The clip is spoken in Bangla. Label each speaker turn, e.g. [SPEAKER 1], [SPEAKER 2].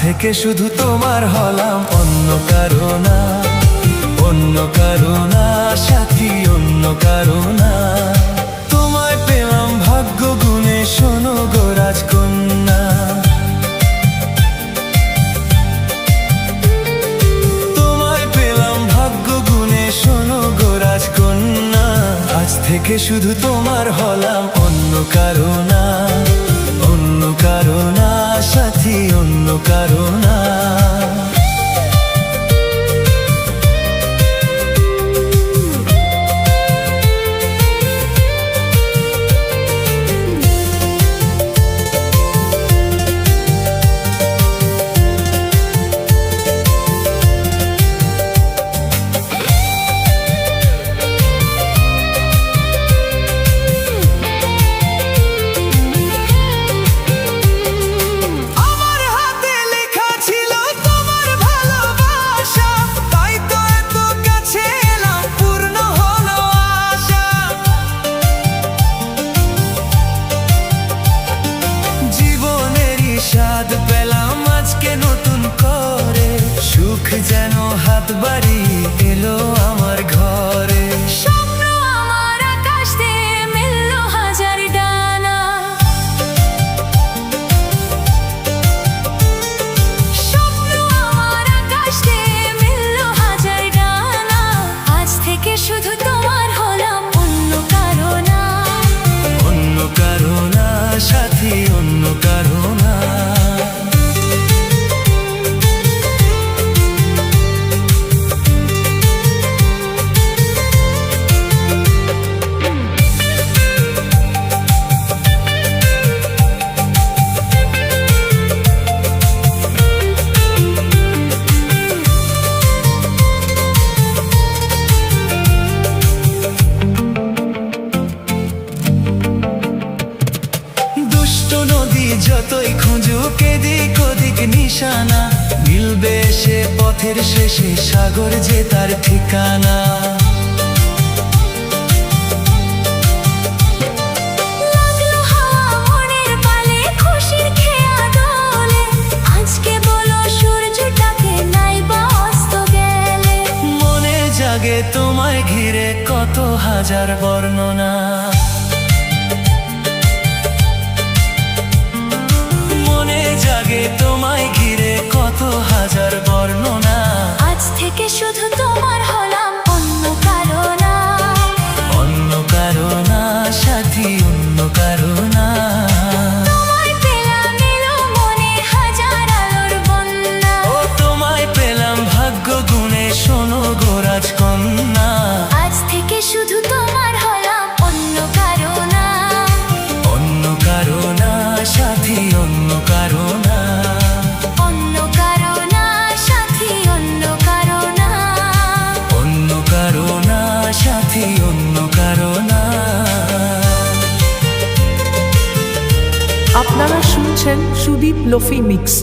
[SPEAKER 1] থেকে শুধু তোমার হলাম, অন্য কারো না, অন্য কারো না সাথী, অন্য কারো না। তোমায় পেলাম ভাগ্য গুণে, শোনো গো রাজকন্যা। তোমায় পেলাম ভাগ্য গুণে, শোনো গো রাজকন্যা। আজ থেকে শুধু তোমার হলাম, অন্য কারো না, অন্য কারো না সাথী, অন্য কারো না। স্বাদ পেলাম আজকে নতুন করে, সুখ যেন হাত বাড়িয়ে এলো আমার ঘরে।
[SPEAKER 2] স্বপ্ন আমার আকাশ দিয়ে মিলল হাজার ডানা, স্বপ্ন আমার আকাশ দিয়ে মিলল হাজার ডানা। আজ থেকে শুধু তোমার হলাম, অন্য কারো না,
[SPEAKER 1] অন্য কারো না সাথী, অন্য কারো না। যতই খুঁজুক এদিক ওদিক নিশানা, মিলবে সে পথের শেষে সাগর যে তার ঠিকানা।
[SPEAKER 2] লাগলো হাওয়া মনের পালে, খুশির খেয়া দোলে। আজকে বলো সূর্যটাকে নাই বা অস্ত গেলে।
[SPEAKER 1] মনে জাগে তোমায় ঘিরে কত হাজার বর্ণনা, তোমায় ঘিরে কত হাজার বর্ণনা।
[SPEAKER 2] আজ থেকে শুধু তোমার হলাম, অন্য কারো না,
[SPEAKER 1] অন্য কারো না সাথী, অন্য কারো না।
[SPEAKER 2] তোমায় পেলাম এলো মনে হাজার আলোর বন্যা।
[SPEAKER 1] ও তোমায় পেলাম ভাগ্য গুণে, শোনো গো রাজকন্যা।
[SPEAKER 2] আজ থেকে শুধু তোমার হলাম, অন্য কারো না,
[SPEAKER 1] অন্য কারো না সাথী, অন্য কারো না।
[SPEAKER 2] অন্য কারো না সাথী, অন্য কারো না,
[SPEAKER 1] অন্য কারো না সাথী, অন্য কারো না।
[SPEAKER 3] আপনারা শুনছেন সুদীপ লোফি মিক্স।